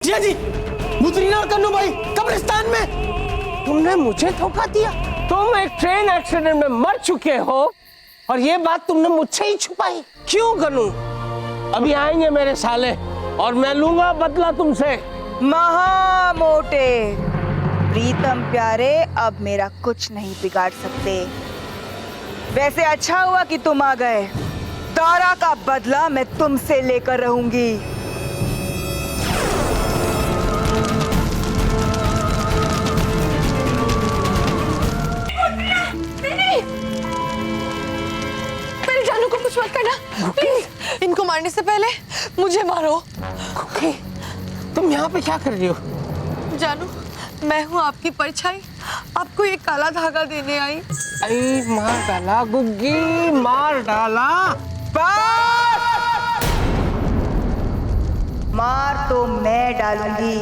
जिया जी, बुतरीना और कन्नू भाई कब्रिस्तान में। तुमने मुझे धोखा दिया? तुम एक ट्रेन एक्सीडेंट में मर चुके हो और ये बात तुमने मुझसे ही छुपाई। क्यों कन्नू? अभी आएंगे मेरे साले और मैं लूंगा बदला तुमसे। महामोटे प्रीतम प्यारे, अब मेरा कुछ नहीं बिगाड़ सकते। वैसे अच्छा हुआ कि तुम आ गए। दारा का बदला मैं तुमसे लेकर रहूंगी। मेरी जानू को कुछ मत करना प्लीज। इनको मारने से पहले मुझे मारो। खुकी, तुम यहाँ पे क्या कर रही हो? जानू, मैं हूँ आपकी परछाई, आपको ये काला धागा देने आई। आई मार डाला गुग्गी, मार डाला। मार तो मैं डालूंगी।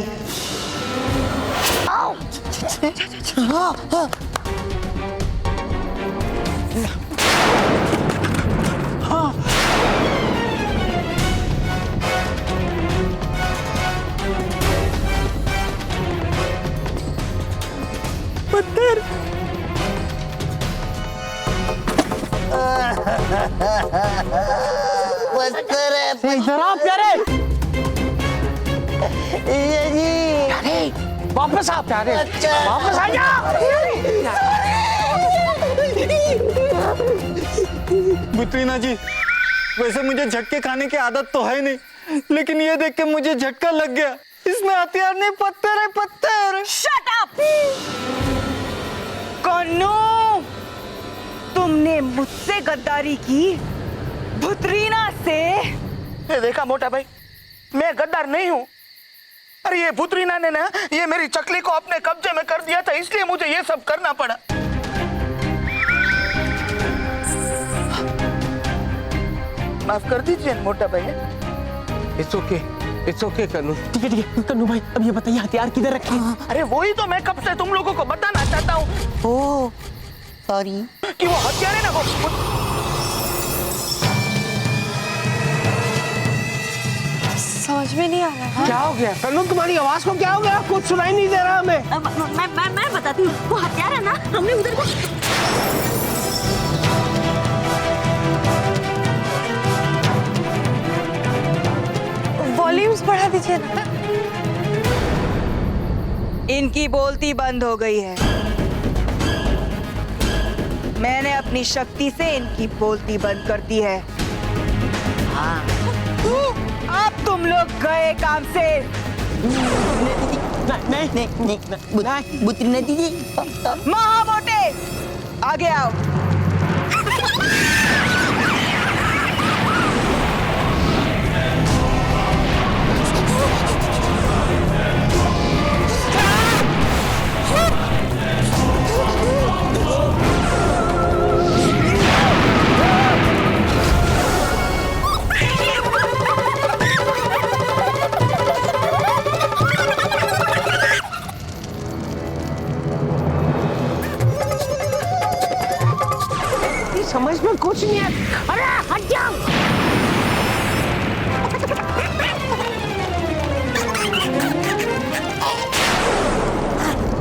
पत्थर। पत्थर है। इधर आ प्यारे। ये जी। प्यारे, वापस आ प्यारे। वापस आ जा। बुतरीना जी, वैसे मुझे झटके खाने की आदत तो है नहीं, लेकिन ये देख के मुझे झटका लग गया। इसमें हथियार नहीं, पत्थर है, पत्थर। Shut up! कन्नू, तुमने मुझसे गद्दारी की, बुतरीना से। ये देखा मोटा भाई, मैं गद्दार नहीं हूँ। अरे ये बुतरीना ने ना ये मेरी चकली को अपने कब्जे में कर दिया था, इसलिए मुझे ये सब करना पड़ा। माफ कर दीजिए मोटा भाई। इट्स ओके कन्नू। ठीक है कन्नू भाई, अब ये बताइए हथियार किधर रखे हैं? अरे वही तो मैं कब से तुम लोगों को बताना चाहता हूँ। Oh sorry. कि वो हथियार है ना वो समझ में नहीं आ रहा है। क्या हो गया कन्नू, तुम्हारी आवाज को क्या हो गया? कुछ सुनाई नहीं दे रहा हमें। मैं बताती हूँ। वो हथियार है ना, हमने उधर को वॉल्यूम्स बढ़ा दीजिए ना। इनकी बोलती बंद हो गई है। मैंने अपनी शक्ति से इनकी बोलती बंद कर दी है। अब तुम लोग गए काम से। नहीं बुतरीना दीदी। महामोटे, आगे आओ। समझ में कुछ नहीं है। अरे हट जाओ।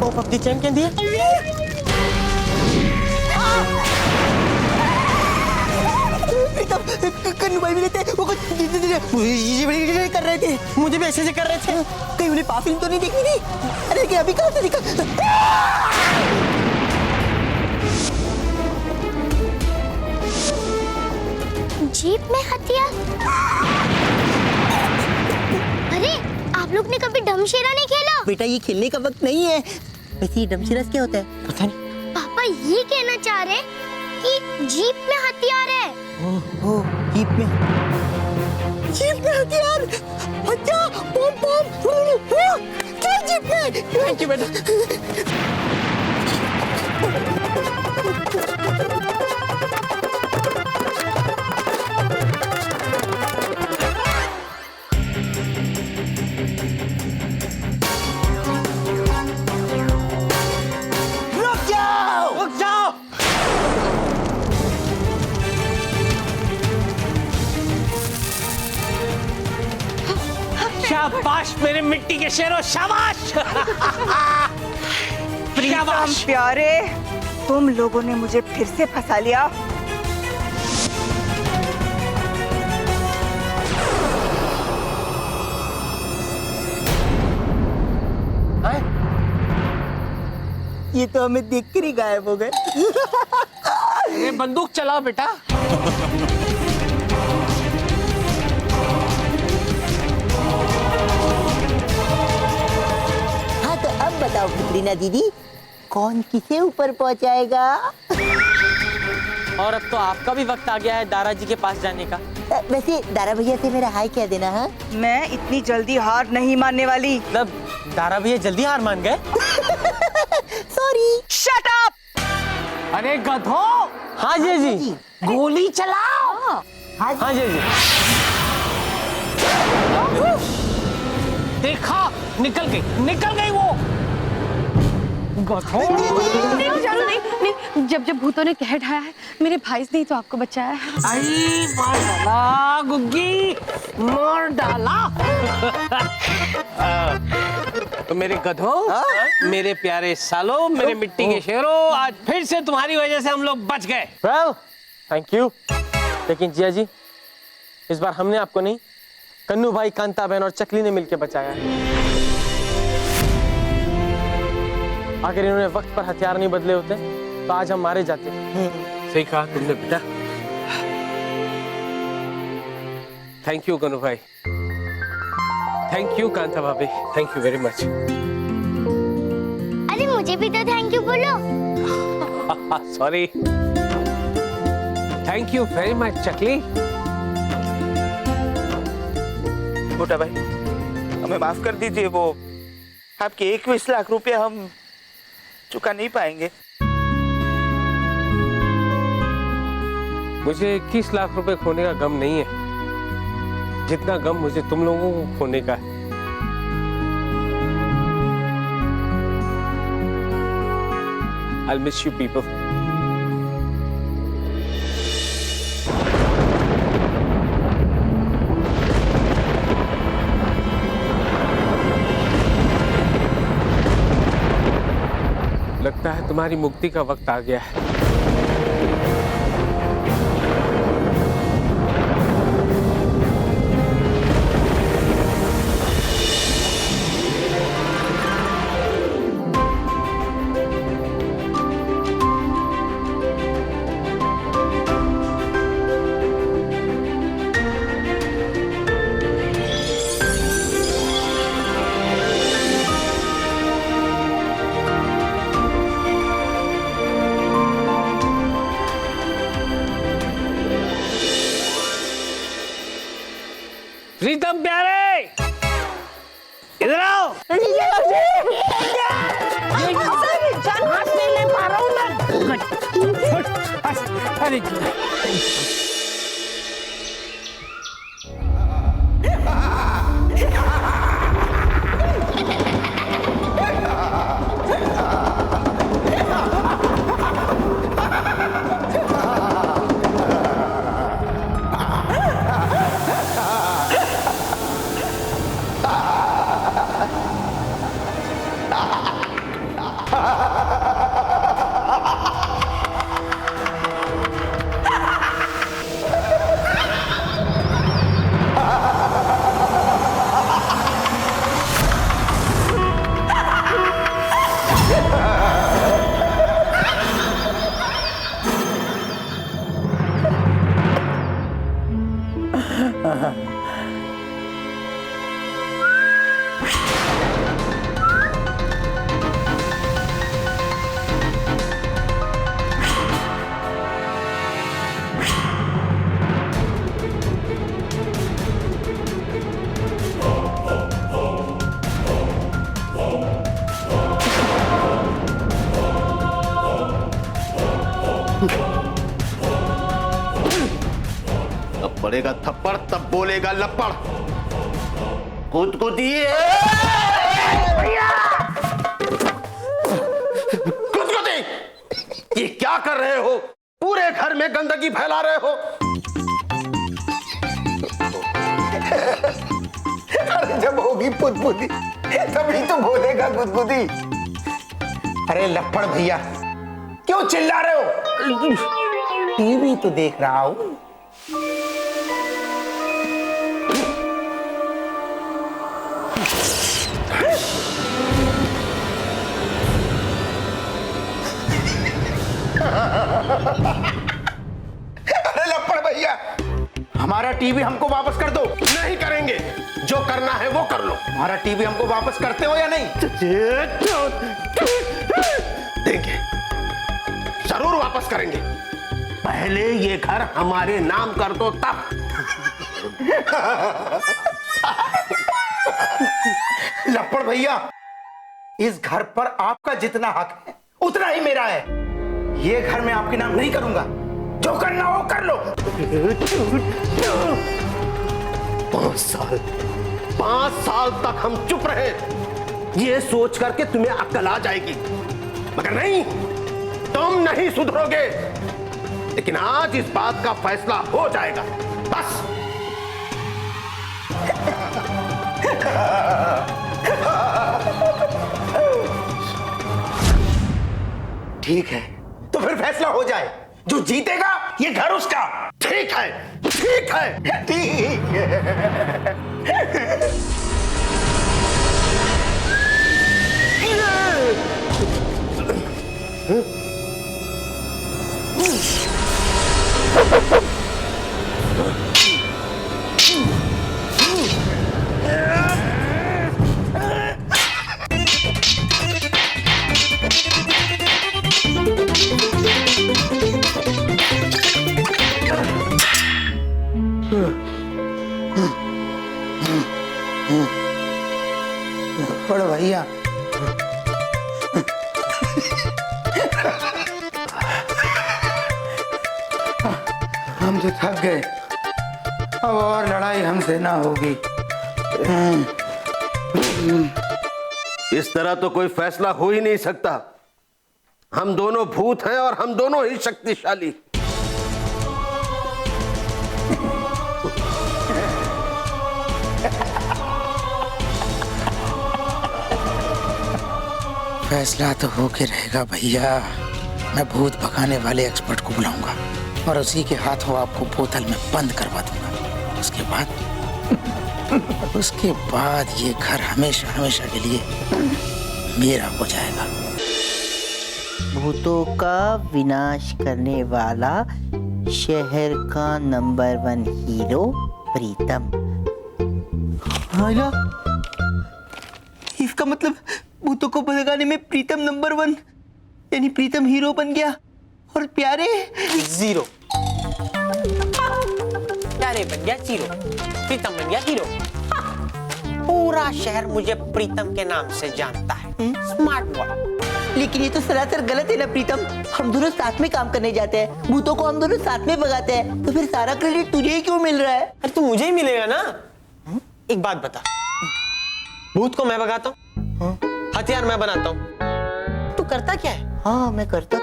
ओ पप्पी चैन कहती है। कन्नू भाई मिले थे, वो कुछ कर रहे थे। मुझे भी ऐसे कर रहे थे। कहीं उन्हें पापी तो नहीं देखी थी? अरे क्या अभी कहाँ से दिखा? जीप में हथियार। अरे आप लोग ने कभी डमशेरा नहीं खेला? बेटा ये खेलने का वक्त नहीं है। वैसे ये डमशेरास क्या होता है? पता नहीं। पापा ये कहना चाह रहे कि जीप में हथियार है। ओह जीप में हथियार। अच्छा बम बम क्या जीप में? थैंक यू बेटा। शाबाश मेरे मिट्टी के शेरो, शाबाश। प्रीतम प्यारे, तुम लोगों ने मुझे फिर से फंसा लिया। ये तो हमें देख कर ही गायब हो गए। ये बंदूक चलाओ बेटा। हाँ तो अब बताओ पुत्रीना दीदी, कौन किसे ऊपर पहुंचाएगा? और अब तो आपका भी वक्त आ गया है दारा जी के पास जाने का। वैसे दारा भैया से मेरा हाय कह देना। हाँ मैं इतनी जल्दी हार नहीं मानने वाली। मतलब दारा भैया जल्दी हार मान गए? सॉरी। Shut up! अरे गधो, हाँ जी जी, गोली चलाओ। हाँ जी जी। देखा, निकल गई वो। गधो। नहीं जानू, नहीं, जब भूतों ने कह ढाया है, मेरे भाई ने ही तो आपको बचाया है। आई मार डाला गुग्गी, मार डाला। तो मेरे गधो, मेरे प्यारे सालों, मेरे मिट्टी के शेरों, आज फिर से तुम्हारी वजह से हम लोग बच गए। Well, thank you. लेकिन जिया जी, इस बार हमने आपको नहीं, कन्नू भाई, कांता बहन और चकली ने मिलकर बचाया है। अगर इन्होंने वक्त पर हथियार नहीं बदले होते तो आज हम मारे जाते। सही कहा तुमने बेटा। थैंक यू कन्नू भाई, थैंक यू कांता भाभी, थैंक यू वेरी मच। अरे मुझे भी तो थैंक यू बोलो। Sorry, thank you very much चकली। मोटा भाई, हमें माफ कर दीजिए, वो आपके 21 लाख रुपए हम चुका नहीं पाएंगे। मुझे 21 लाख रुपए खोने का गम नहीं है, जितना गम मुझे तुम लोगों को खोने का है। I'll miss you people. लगता है तुम्हारी मुक्ति का वक्त आ गया है। प्रीतम प्यारे, इधर आओ। अरे अब पड़ेगा थप्पड़ तब बोलेगा लपड़। कूद कूदिए, कूद कूदी। ये क्या कर रहे हो? पूरे घर में गंदगी फैला रहे हो। अरे जब होगी पुदपुदी तभी तो बोलेगा गुदगुदी। अरे लप्पड़ भैया, क्यों चिल्ला रहे हो? टीवी तो देख रहा हूं। अरे लप्पड़ भैया, हमारा टीवी हमको वापस कर दो। नहीं करेंगे, जो करना है वो कर लो। हमारा टीवी हमको वापस करते हो या नहीं? देंगे, जरूर वापस करेंगे। पहले ये घर हमारे नाम कर दो तब। लप्पड़ भैया, इस घर पर आपका जितना हक है उतना ही मेरा है। ये घर मैं आपके नाम नहीं करूंगा। जो करना हो कर लो। 5 साल तक हम चुप रहे, ये सोच करके तुम्हें अक्ल आ जाएगी, मगर नहीं, तुम नहीं सुधरोगे। लेकिन आज इस बात का फैसला हो जाएगा, बस। ठीक है, तो फिर फैसला हो जाए। जो जीतेगा ये घर उसका। ठीक है, ठीक है, ठीक है। बड़ भैया, हम तो थक गए। अब और लड़ाई हमसे ना होगी। इस तरह तो कोई फैसला हो ही नहीं सकता। हम दोनों भूत हैं और हम दोनों ही शक्तिशाली। फैसला तो होके रहेगा भैया। मैं भूत भगाने वाले एक्सपर्ट को बुलाऊंगा और उसी के हाथों आपको बोतल में बंद करवा दूंगा। उसके बाद ये घर हमेशा हमेशा के लिए मेरा हो जाएगा। भूतों का विनाश करने वाला शहर का नंबर 1 हीरो प्रीतम। इसका मतलब भूतों को भगाने में प्रीतम नंबर 1, यानी प्रीतम हीरो बन गया और प्यारे 0। प्यारे बन गया 0, प्रीतम बन गया हीरो। पूरा शहर मुझे प्रीतम के नाम से जानता है। Smart boy. लेकिन ये तो सरासर गलत है ना प्रीतम। हम दोनों साथ में काम करने जाते हैं, भूतों को हम दोनों साथ में भगाते हैं, तो फिर सारा क्रेडिट तुझे ही क्यों मिल रहा है? अरे तो मुझे ही मिलेगा ना। एक बात बता, भूत को मैं भगाता हूँ, हथियार मैं बनाता हूँ, तू करता क्या है? हाँ, मैं करता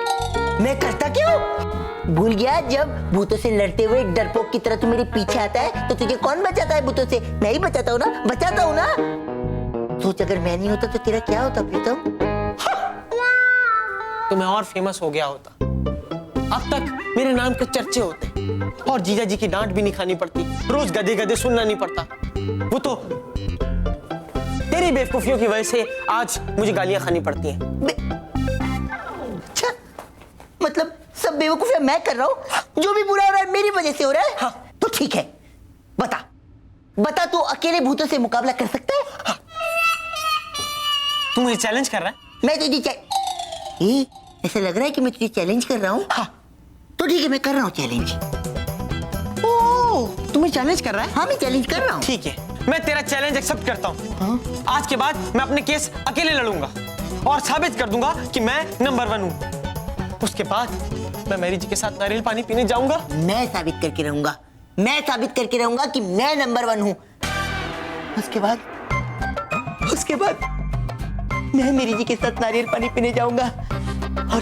क्यों? भूल गया जब भूतों से लड़ते हुए डरपोक की तरह तू मेरे पीछे आता है तो तुझे कौन बचाता है भूतों से? मैं ही बचाता हूँ ना, बचाता हूँ ना। सोच, अगर मैं नहीं होता तो तेरा क्या होता प्रीतम? तो मैं और फेमस हो गया होता। अब तक मेरे नाम के चर्चे होते और जीजा जी की डांट भी नहीं खानी पड़ती, रोज गधे गधे सुनना नहीं पड़ता। वो तो तेरी बेवकूफियों की वजह से आज मुझे गालियां खानी पड़ती हैं। अच्छा, मतलब सब बेवकूफियां मैं कर रहा हूँ? जो भी बुरा हो रहा है मेरी वजह से हो रहा है? हाँ। तो ठीक है, बता तू अकेले भूतों से मुकाबला कर सकता है? हाँ। तू मुझे चैलेंज कर रहा है? मैं तुझे ऐसा लग रहा है कि मैं तुझे चैलेंज कर रहा हूँ। हाँ। तो ठीक है, मैं कर रहा हूँ चैलेंज। ओह, तू मुझे चैलेंज कर रहा है? हाँ, मैं चैलेंज कर रहा हूँ। ठीक है, मैं तेरा चैलेंज एक्सेप्ट करता हूँ। हाँ? आज के बाद मैं अपने केस अकेले लड़ूंगा और साबित कर दूंगा कि मैं नंबर 1 हूँ। उसके बाद मैं मैरी जी के साथ नारियल पानी पीने जाऊंगा। मैं साबित करके रहूंगा कि मैं नंबर 1 हूँ। उसके बाद मैं मेरी जी के साथ नारियल पानी पीने जाऊंगा और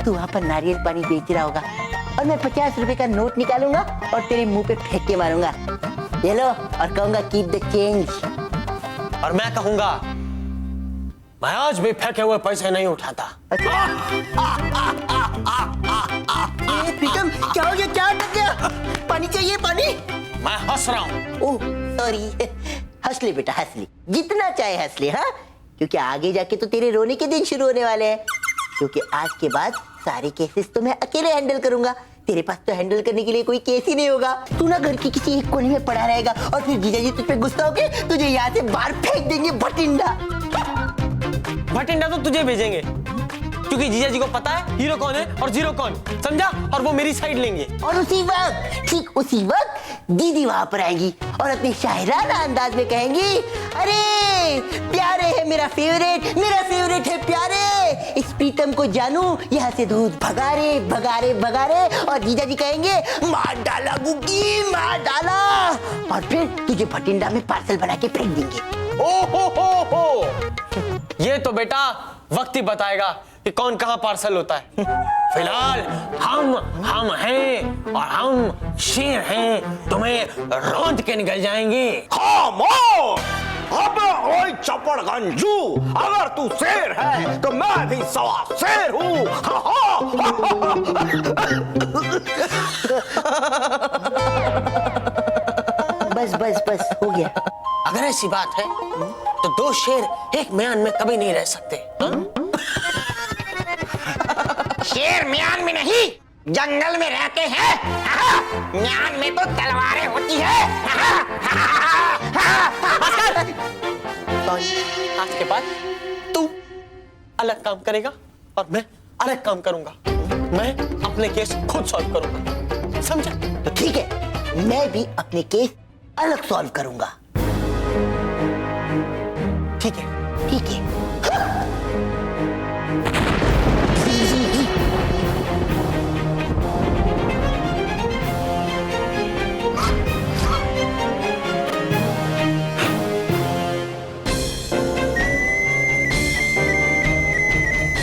तू वहां पर नारियल पानी बेच रहा होगा और मैं 50 रुपए का नोट निकालूंगा और तेरे मुंह पे फेंक के मारूंगा। ये लो, और कहूंगा कीप द चेंज। और मैं कहूंगा मैं आज भी फेंके हुए पैसे नहीं उठाता। प्रीतम क्या हो गया, क्या अटक गया? पानी चाहिए, पानी। मैं हंस रहा हूँ। ओह सॉरी, हंस ले बेटा, हंस ले, जितना चाहे हंस ले। हाँ, क्योंकि आगे जाके तो तेरे रोने के दिन शुरू होने वाले हैं। क्योंकि आज के बाद सारे केसेस तो मैं अकेले हैंडल करूंगा। तेरे पास तो हैंडल करने के लिए कोई केस ही नहीं होगा। तू ना घर के किसी एक कोने में पड़ा रहेगा और फिर जीजाजी तुझ पे गुस्सा होके तुझे यहाँ से बाहर फेंक देंगे भटिंडा। भटिंडा तो तुझे भेजेंगे, क्योंकि जीजा जी को पता है हीरो कौन है और जीरो कौन, समझा? और वो मेरी साइड लेंगे। और उसी वक्त, ठीक उसी वक्त दीदी वहां पर आएगी और अपने शायराना अंदाज में कहेंगी, अरे प्यारे है मेरा फेवरेट है प्यारे, इस प्रीतम को जानू यहाँ से दूर भगारे भगारे भगारे। और जीजा जी कहेंगे, मार डाला गुग्गी, मार डाला। और फिर तुझे भटिंडा में पार्सल बना के फेंक देंगे। ओ ये तो बेटा वक्त ही बताएगा कि कौन कहाँ पार्सल होता है। फिलहाल हम हैं और हम शेर हैं, तुम्हें रौंद के निकल जाएंगे। खामोश! अबे ओए चपड़गंजू, अगर तू शेर है तो मैं भी सवा शेर हूँ। बस बस बस हो गया। अगर ऐसी बात है तो दो शेर एक म्यान में कभी नहीं रह सकते। शेर म्यान में नहीं, जंगल में रहते हैं। म्यान में तो तलवारें होती है। आज के बाद तू अलग काम करेगा और मैं अलग काम करूंगा। मैं अपने केस खुद सॉल्व करूंगा, समझा? तो ठीक है, मैं भी अपने केस अलग सॉल्व करूंगा। ठीक है, ठीक है।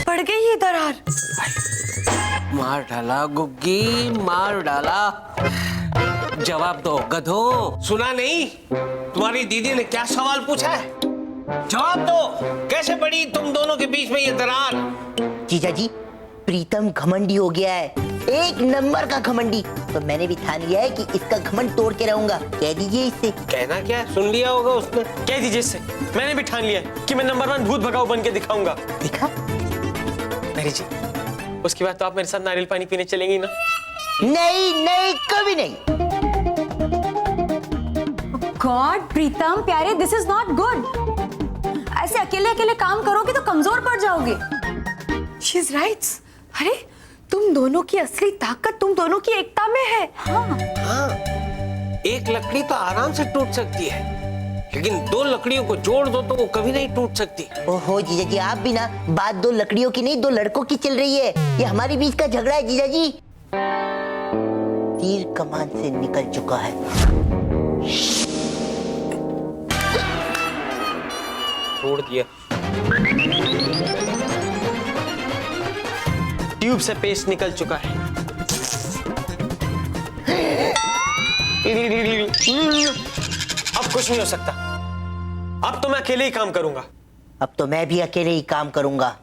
पड़ गई ये दरार। मार डाला गुग्गी, मार डाला। जवाब दो गधो। सुना नहीं? तुम्हारी दीदी ने क्या सवाल पूछा है? जवाब दो। कैसे पड़ी तुम दोनों के बीच में ये दरार? जीजा जी, प्रीतम घमंडी हो गया है, एक नंबर का घमंडी। तो मैंने भी ठान लिया है कि इसका घमंड तोड़ के रहूंगा। कह दीजिए इससे। कहना क्या, सुन लिया होगा उसने। कह दीजिए इससे। मैंने भी ठान लिया कि मैं नंबर 1 भूत भगाऊ बन के दिखाऊंगा। देखा? मेरी जी, उसके बाद तो आप मेरे साथ नारियल पानी पीने चलेंगी ना? नहीं नहीं, कभी नहीं। गॉड प्रीतम प्यारे, दिस इज नॉट गुड। ऐसे अकेले अकेले काम करोगे तो कमजोर पड़ जाओगे। She is right. अरे तुम दोनों की असली ताकत तुम दोनों की एकता में है। हाँ, एक लकड़ी तो आराम से टूट सकती है, लेकिन दो लकड़ियों को जोड़ दो तो वो कभी नहीं टूट सकती। ओहो जीजा जी, आप भी ना, बात दो लकड़ियों की नहीं, दो लड़कों की चल रही है। ये हमारे बीच का झगड़ा है जीजा जी। तीर कमान से निकल चुका है। तोड़ दिया। ट्यूब से पेस्ट निकल चुका है। अब कुछ नहीं हो सकता। अब तो मैं अकेले ही काम करूंगा। अब तो मैं भी अकेले ही काम करूंगा।